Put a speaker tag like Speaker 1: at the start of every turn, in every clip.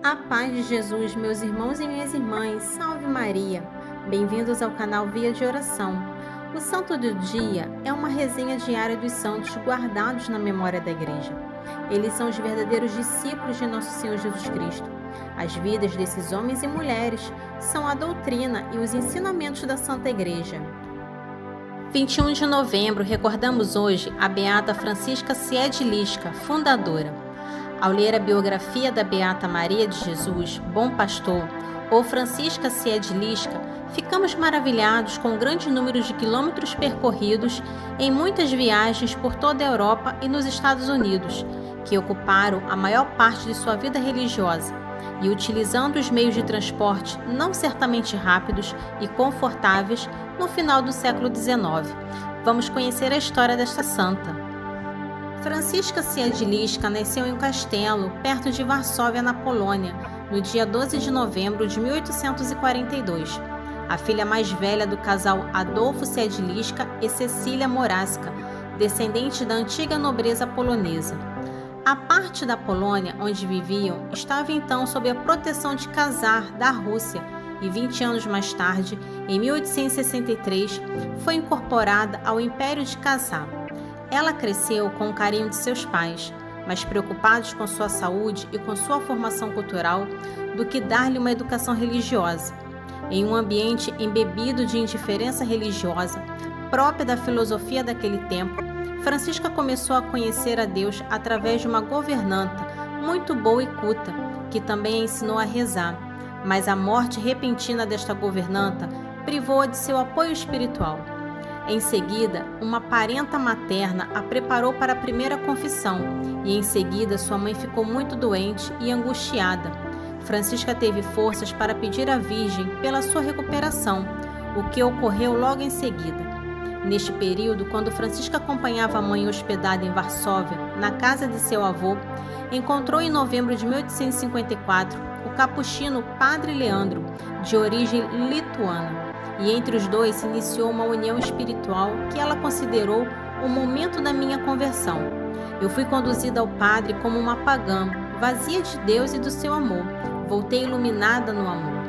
Speaker 1: A paz de Jesus, meus irmãos e minhas irmãs, salve Maria! Bem-vindos ao canal Via de Oração. O Santo do Dia é uma resenha diária dos santos guardados na memória da Igreja. Eles são os verdadeiros discípulos de Nosso Senhor Jesus Cristo. As vidas desses homens e mulheres são a doutrina e os ensinamentos da Santa Igreja. 21 de novembro, recordamos hoje a Beata Francisca Siedlisca, fundadora. Ao ler a biografia da Beata Maria de Jesus, Bom Pastor, ou Francisca Siedlisca, ficamos maravilhados com o grande número de quilômetros percorridos em muitas viagens por toda a Europa e nos Estados Unidos, que ocuparam a maior parte de sua vida religiosa, e utilizando os meios de transporte não certamente rápidos e confortáveis no final do século XIX. Vamos conhecer a história desta santa. Francisca Siedlisca nasceu em um castelo perto de Varsóvia, na Polônia, no dia 12 de novembro de 1842. A filha mais velha do casal Adolfo Siedlisca e Cecília Moraska, descendente da antiga nobreza polonesa. A parte da Polônia onde viviam estava então sob a proteção de Czar da Rússia e 20 anos mais tarde, em 1863, foi incorporada ao Império de Czar. Ela cresceu com o carinho de seus pais, mais preocupados com sua saúde e com sua formação cultural do que dar-lhe uma educação religiosa. Em um ambiente embebido de indiferença religiosa, própria da filosofia daquele tempo, Francisca começou a conhecer a Deus através de uma governanta muito boa e culta, que também a ensinou a rezar, mas a morte repentina desta governanta privou-a de seu apoio espiritual. Em seguida, uma parenta materna a preparou para a primeira confissão e em seguida sua mãe ficou muito doente e angustiada. Francisca teve forças para pedir à Virgem pela sua recuperação, o que ocorreu logo em seguida. Neste período, quando Francisca acompanhava a mãe hospedada em Varsóvia, na casa de seu avô, encontrou em novembro de 1854 o capuchino Padre Leandro, de origem lituana. E entre os dois se iniciou uma união espiritual que ela considerou o momento da minha conversão. Eu fui conduzida ao padre como uma pagã, vazia de Deus e do seu amor. Voltei iluminada no amor.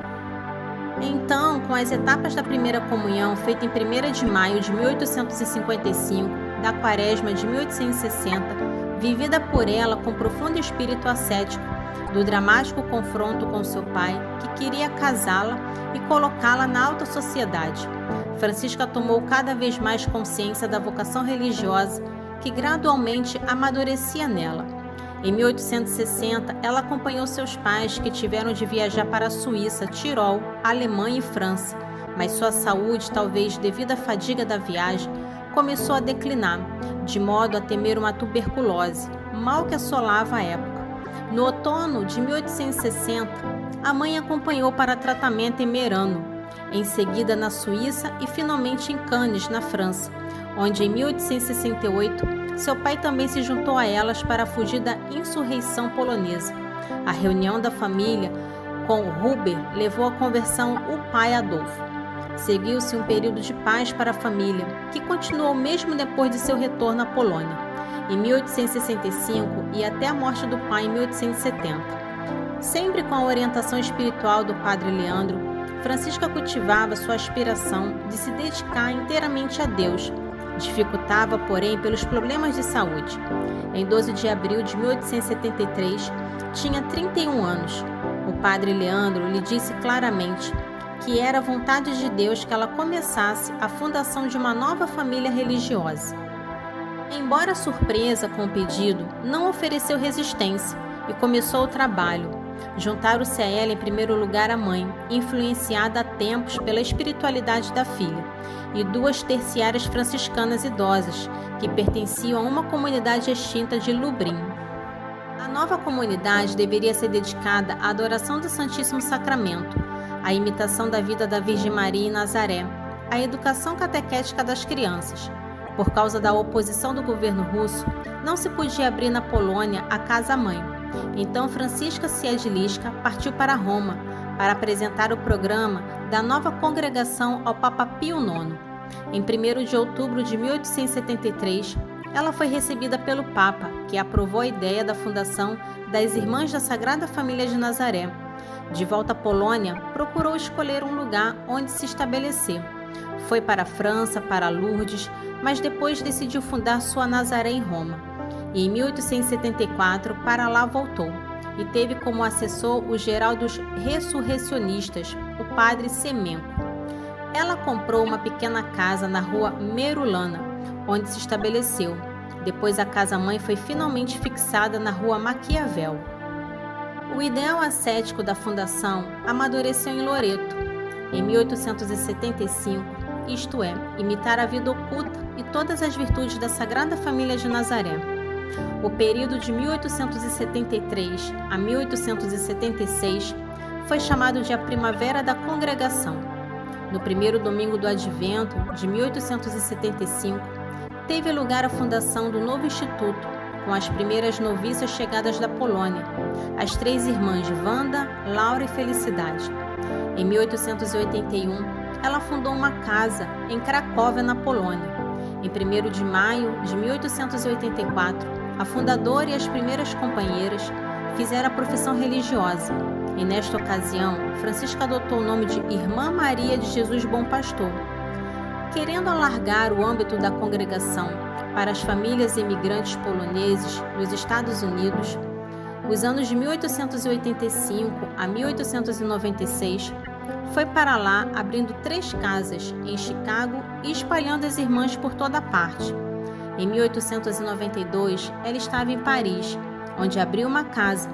Speaker 1: Então, com as etapas da primeira comunhão, feita em 1º de maio de 1855, da quaresma de 1860, vivida por ela com profundo espírito ascético, do dramático confronto com seu pai, que queria casá-la e colocá-la na alta sociedade, Francisca tomou cada vez mais consciência da vocação religiosa que gradualmente amadurecia nela. Em 1860, ela acompanhou seus pais, que tiveram de viajar para a Suíça, Tirol, Alemanha e França, mas sua saúde, talvez devido à fadiga da viagem, começou a declinar, de modo a temer uma tuberculose, mal que assolava a época. No outono de 1860, a mãe acompanhou para tratamento em Merano, em seguida na Suíça e finalmente em Cannes, na França, onde em 1868 seu pai também se juntou a elas para fugir da insurreição polonesa. A reunião da família com Huber levou à conversão o pai Adolfo. Seguiu-se um período de paz para a família, que continuou mesmo depois de seu retorno à Polônia, em 1865 e até a morte do pai em 1870. Sempre com a orientação espiritual do Padre Leandro, Francisca cultivava sua aspiração de se dedicar inteiramente a Deus. Dificultava, porém, pelos problemas de saúde. Em 12 de abril de 1873, tinha 31 anos. O Padre Leandro lhe disse claramente que era a vontade de Deus que ela começasse a fundação de uma nova família religiosa. Embora surpresa com o pedido, não ofereceu resistência e começou o trabalho. Juntaram-se a ela em primeiro lugar a mãe, influenciada há tempos pela espiritualidade da filha, e 2 terciárias franciscanas idosas, que pertenciam a uma comunidade extinta de Lublin. A nova comunidade deveria ser dedicada à adoração do Santíssimo Sacramento, à imitação da vida da Virgem Maria em Nazaré, à educação catequética das crianças. Por causa da oposição do governo russo, não se podia abrir na Polônia a casa-mãe. Então Francisca Siedlisca partiu para Roma para apresentar o programa da nova congregação ao Papa Pio IX. Em 1º de outubro de 1873, ela foi recebida pelo Papa, que aprovou a ideia da fundação das Irmãs da Sagrada Família de Nazaré. De volta à Polônia, procurou escolher um lugar onde se estabelecer. Foi para a França, para Lourdes, mas depois decidiu fundar sua Nazaré em Roma. E em 1874, para lá voltou, e teve como assessor o geral dos ressurrecionistas, o padre Semenco. Ela comprou uma pequena casa na rua Merulana, onde se estabeleceu. Depois a casa-mãe foi finalmente fixada na rua Maquiavel. O ideal ascético da fundação amadureceu em Loreto, em 1875, isto é, imitar a vida oculta e todas as virtudes da Sagrada Família de Nazaré. O período de 1873 a 1876 foi chamado de a Primavera da Congregação. No primeiro domingo do Advento de 1875, teve lugar a fundação do novo instituto, com as primeiras noviças chegadas da Polônia, as 3 irmãs Wanda, Laura e Felicidade. Em 1881, ela fundou uma casa em Cracóvia, na Polônia. Em 1º de maio de 1884, a fundadora e as primeiras companheiras fizeram a profissão religiosa, e nesta ocasião, Francisca adotou o nome de Irmã Maria de Jesus Bom Pastor. Querendo alargar o âmbito da congregação para as famílias imigrantes poloneses nos Estados Unidos, os anos de 1885 a 1896, foi para lá abrindo 3 casas em Chicago e espalhando as irmãs por toda parte. Em 1892, ela estava em Paris, onde abriu uma casa,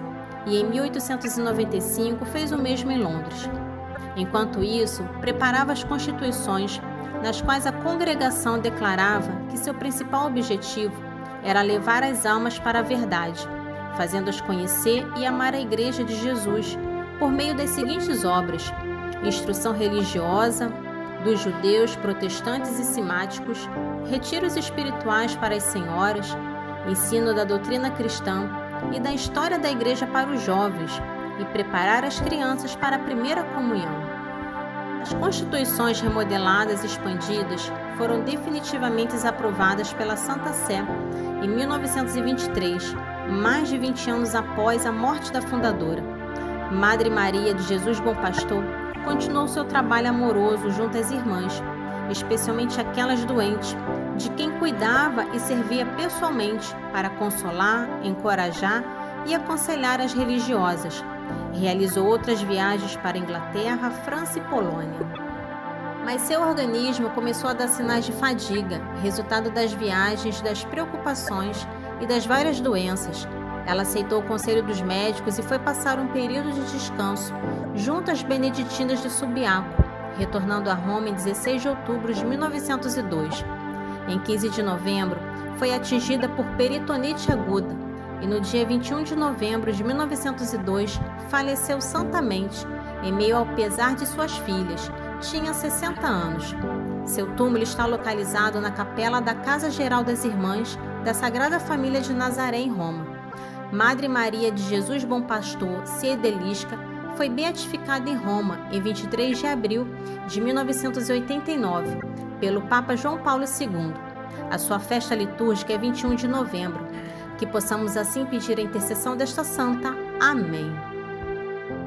Speaker 1: e em 1895 fez o mesmo em Londres. Enquanto isso, preparava as constituições, nas quais a congregação declarava que seu principal objetivo era levar as almas para a verdade, fazendo-as conhecer e amar a Igreja de Jesus por meio das seguintes obras: instrução religiosa dos judeus, protestantes e simáticos, retiros espirituais para as senhoras, ensino da doutrina cristã e da história da Igreja para os jovens, e preparar as crianças para a primeira comunhão. As constituições remodeladas e expandidas foram definitivamente aprovadas pela Santa Sé em 1923, mais de 20 anos após a morte da fundadora. Madre Maria de Jesus Bom Pastor continuou seu trabalho amoroso junto às irmãs, especialmente aquelas doentes, de quem cuidava e servia pessoalmente para consolar, encorajar e aconselhar as religiosas. Realizou outras viagens para Inglaterra, França e Polônia. Mas seu organismo começou a dar sinais de fadiga, resultado das viagens, das preocupações e das várias doenças. Ela aceitou o conselho dos médicos e foi passar um período de descanso junto às beneditinas de Subiaco, retornando a Roma em 16 de outubro de 1902. Em 15 de novembro, foi atingida por peritonite aguda e no dia 21 de novembro de 1902 faleceu santamente, em meio ao pesar de suas filhas. Tinha 60 anos. Seu túmulo está localizado na capela da Casa Geral das Irmãs da Sagrada Família de Nazaré, em Roma. Madre Maria de Jesus Bom Pastor Siedelisca foi beatificada em Roma em 23 de abril de 1989 pelo Papa João Paulo II. A sua festa litúrgica é 21 de novembro. Que possamos assim pedir a intercessão desta santa. Amém.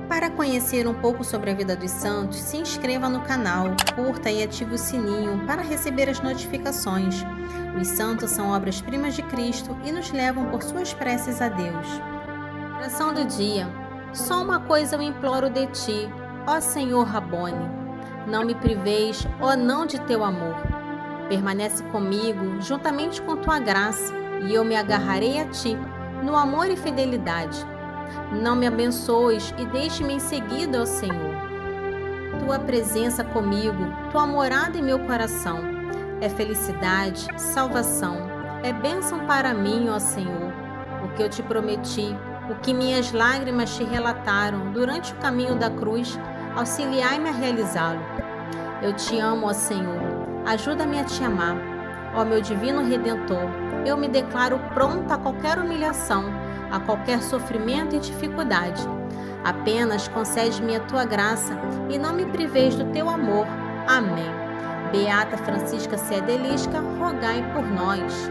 Speaker 1: Para conhecer um pouco sobre a vida dos santos, se inscreva no canal, curta e ative o sininho para receber as notificações. Os santos são obras-primas de Cristo e nos levam por suas preces a Deus. Oração do dia. Só uma coisa eu imploro de ti, ó Senhor Rabone. Não me priveis, ó não de teu amor. Permanece comigo, juntamente com tua graça, e eu me agarrarei a ti, no amor e fidelidade. Não me abençoes e deixe-me em seguida, ó Senhor. Tua presença comigo, tua morada em meu coração, é felicidade, salvação, é bênção para mim, ó Senhor. O que eu te prometi, o que minhas lágrimas te relataram durante o caminho da cruz, auxiliai-me a realizá-lo. Eu te amo, ó Senhor, ajuda-me a te amar. Ó meu divino Redentor, eu me declaro pronta a qualquer humilhação, a qualquer sofrimento e dificuldade. Apenas concede-me a tua graça e não me priveis do teu amor. Amém. Beata Francisca Siedelisca, rogai por nós.